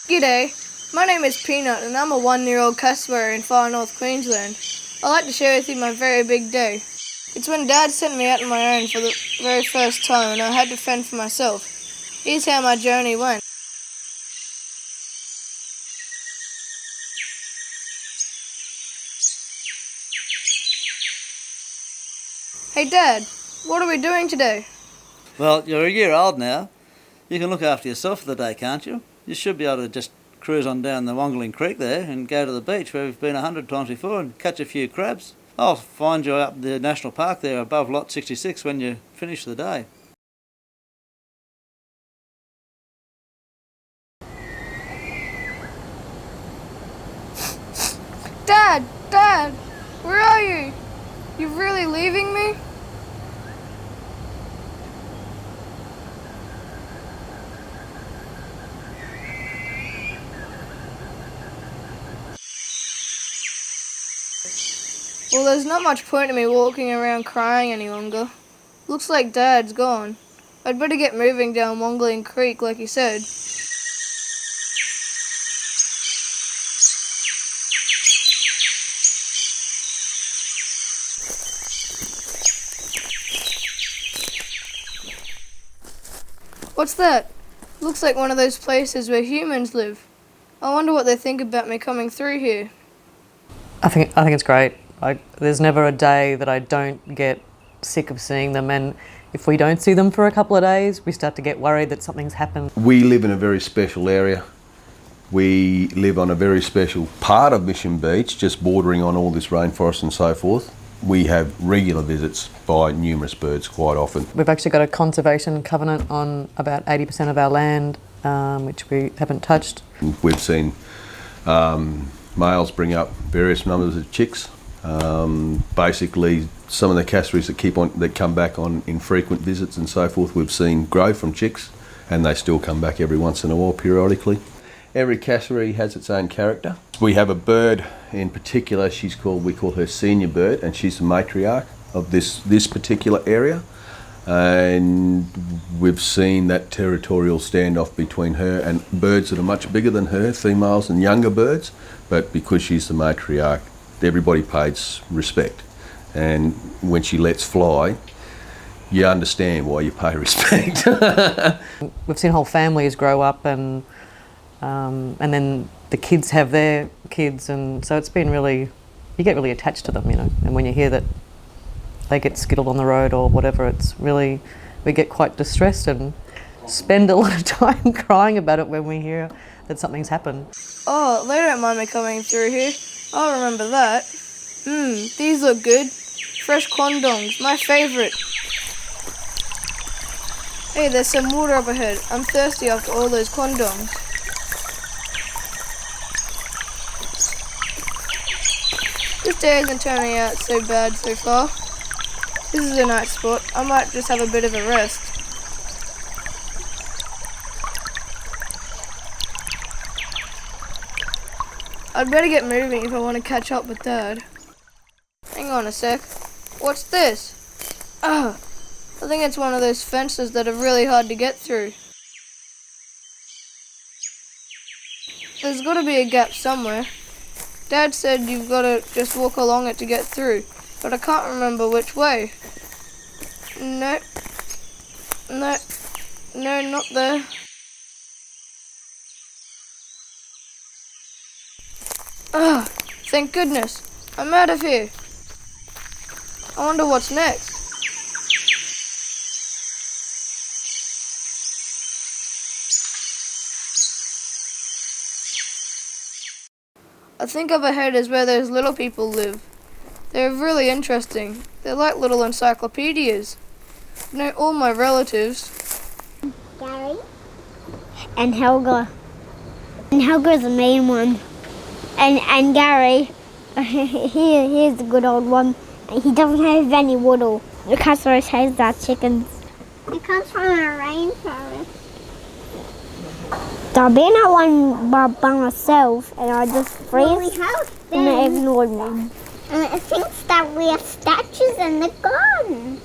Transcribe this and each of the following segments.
G'day, my name is Peanut and I'm a 1-year-old cassowary in Far North Queensland. I'd like to share with you my very big day. It's when Dad sent me out on my own for the very first time and I had to fend for myself. Here's how my journey went. Hey Dad, what are we doing today? Well, you're a year old now. You can look after yourself for the day, can't you? You should be able to just cruise on down the Wongaling Creek there and go to the beach where we've been 100 times before and catch a few crabs. I'll find you up the National Park there above Lot 66 when you finish the day. Dad, where are you? You're really leaving me? Well, there's not much point in me walking around crying any longer. Looks like Dad's gone. I'd better get moving down Wongaling Creek like he said. What's that? Looks like one of those places where humans live. I wonder what they think about me coming through here. I think it's great. There's never a day that I don't get sick of seeing them, and if we don't see them for a couple of days, we start to get worried that something's happened. We live in a very special area. We live on a very special part of Mission Beach, just bordering on all this rainforest and so forth. We have regular visits by numerous birds quite often. We've actually got a conservation covenant on about 80% of our land, which we haven't touched. We've seen males bring up various numbers of chicks. Basically, some of the cassowaries that come back on infrequent visits and so forth, we've seen grow from chicks, and they still come back every once in a while periodically. Every cassowary has its own character. We have a bird in particular, we call her senior bird, and she's the matriarch of this particular area. And we've seen that territorial standoff between her and birds that are much bigger than her, females and younger birds, but because she's the matriarch, everybody pays respect. And when she lets fly, you understand why you pay respect. We've seen whole families grow up, and then the kids have their kids, and so it's been you get really attached to them, you know. And when you hear that they get skittled on the road or whatever, we get quite distressed and spend a lot of time crying about it when we hear that something's happened. Oh, they don't mind me coming through here. I'll remember that. These look good. Fresh quandongs, my favourite. Hey, there's some water up ahead. I'm thirsty after all those quandongs. This day isn't turning out so bad so far. This is a nice spot. I might just have a bit of a rest. I'd better get moving if I want to catch up with Dad. Hang on a sec. What's this? I think it's one of those fences that are really hard to get through. There's got to be a gap somewhere. Dad said you've got to just walk along it to get through, but I can't remember which way. No, not there. Thank goodness. I'm out of here. I wonder what's next. I think up ahead is where those little people live. They're really interesting. They're like little encyclopedias. I know all my relatives. Gary and Helga. And Helga's the main one. And Gary, he's the good old one. He doesn't have any waddle. The cassowaries has that chickens. It comes from a rainforest. I've been at one by myself and I just freeze and they ignored me. And it thinks that we have statues in the garden.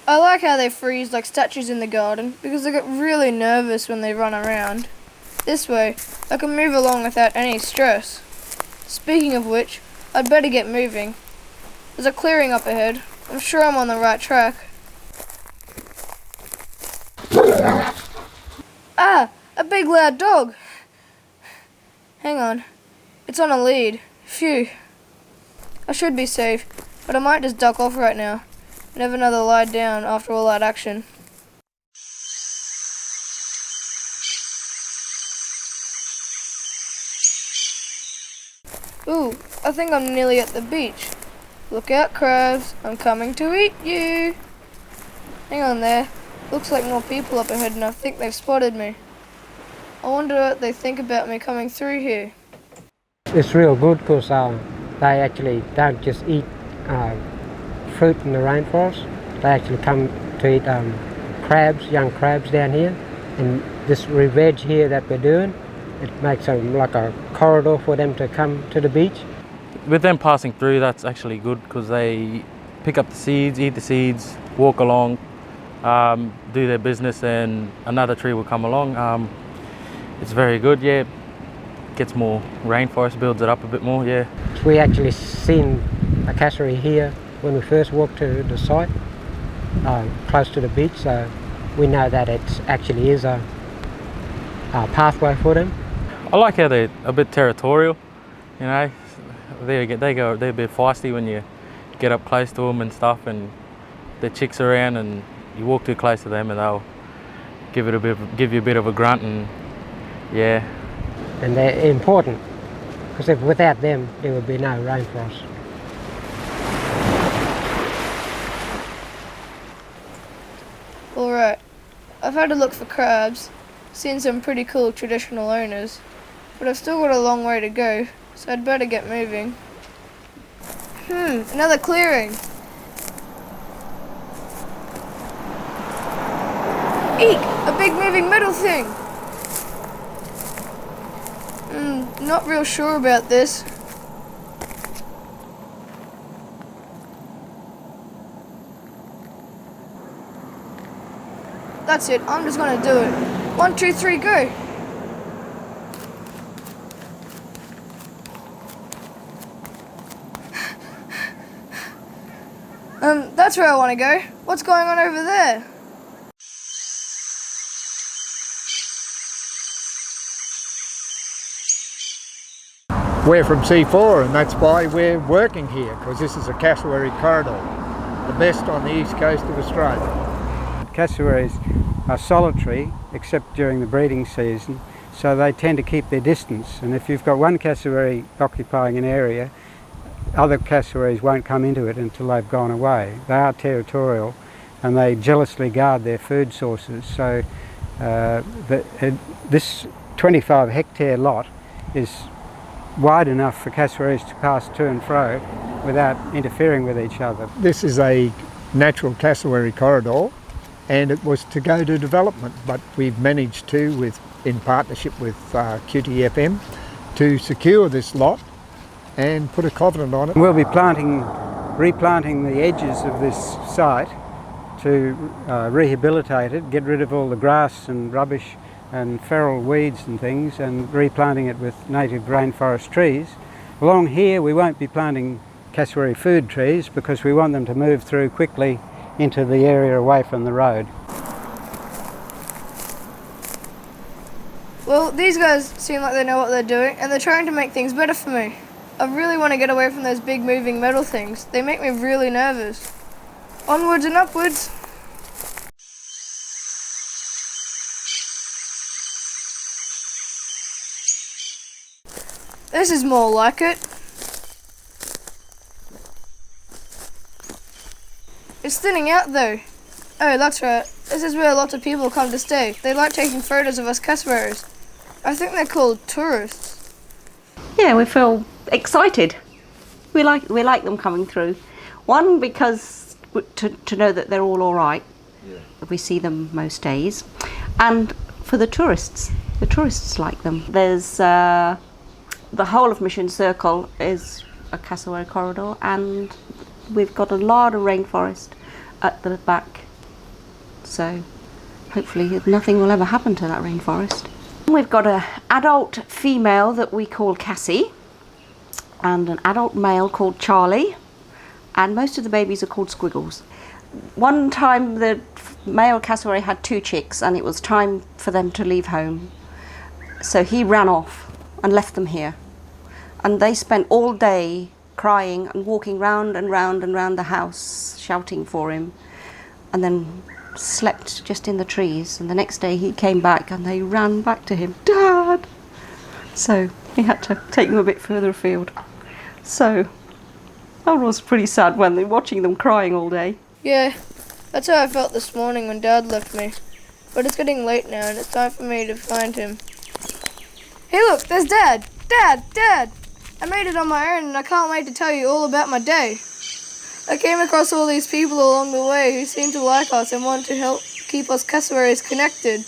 I like how they freeze like statues in the garden because they get really nervous when they run around. This way, I can move along without any stress. Speaking of which, I'd better get moving. There's a clearing up ahead. I'm sure I'm on the right track. Ah! A big loud dog! Hang on. It's on a lead. Phew. I should be safe, but I might just duck off right now and have another lie down after all that action. Ooh, I think I'm nearly at the beach. Look out, crabs. I'm coming to eat you. Hang on there. Looks like more people up ahead and I think they've spotted me. I wonder what they think about me coming through here. It's real good because they actually don't just eat fruit in the rainforest. They actually come to eat crabs, young crabs down here. And this re-veg here that we're doing, it makes like a corridor for them to come to the beach. With them passing through, that's actually good because they pick up the seeds, eat the seeds, walk along, do their business, and another tree will come along. It's very good, yeah. Gets more rainforest, builds it up a bit more, yeah. We actually seen a cassowary here when we first walked to the site, close to the beach, so we know that it actually is a pathway for them. I like how they're a bit territorial, you know. They're a bit feisty when you get up close to them and stuff, and their chicks around, and you walk too close to them, and they'll give you a bit of a grunt, and yeah. And they're important because if without them there would be no rainforest. Alright, I've had a look for crabs, seen some pretty cool traditional owners, but I've still got a long way to go, so I'd better get moving. Another clearing. Eek! A big moving metal thing! Not real sure about this. That's it, I'm just gonna do it. 1, 2, 3, go! That's where I want to go. What's going on over there? We're from C4 and that's why we're working here, because this is a cassowary corridor, the best on the east coast of Australia. Cassowaries are solitary except during the breeding season, so they tend to keep their distance, and if you've got one cassowary occupying an area, other cassowaries won't come into it until they've gone away. They are territorial and they jealously guard their food sources, so this 25 hectare lot is wide enough for cassowaries to pass to and fro without interfering with each other. This is a natural cassowary corridor and it was to go to development, but we've managed to, in partnership with QTFM, to secure this lot and put a covenant on it. We'll be replanting the edges of this site to rehabilitate it, get rid of all the grass and rubbish and feral weeds and things, and replanting it with native rainforest trees. Along here we won't be planting cassowary food trees because we want them to move through quickly into the area away from the road. Well, these guys seem like they know what they're doing and they're trying to make things better for me. I really want to get away from those big moving metal things. They make me really nervous. Onwards and upwards. This is more like it. It's thinning out though. Oh, that's right. This is where lots of people come to stay. They like taking photos of us cassowaries. I think they're called tourists. Yeah, we feel excited. We like them coming through. One, because to know that they're all right. Yeah. We see them most days. And for the tourists like them. There's the whole of Mission Circle is a cassowary corridor, and we've got a lot of rainforest at the back. So hopefully nothing will ever happen to that rainforest. We've got an adult female that we call Cassie and an adult male called Charlie, and most of the babies are called Squiggles. One time the male cassowary had 2 chicks and it was time for them to leave home. So he ran off and left them here. And they spent all day crying and walking round and round and round the house, shouting for him, and then slept just in the trees. And the next day he came back and they ran back to him, "Dad!" So he had to take them a bit further afield. So that was pretty sad when they're watching them crying all day. Yeah, that's how I felt this morning when Dad left me. But it's getting late now and it's time for me to find him. Hey look, there's Dad! Dad! I made it on my own and I can't wait to tell you all about my day. I came across all these people along the way who seemed to like us and wanted to help keep us cassowaries connected.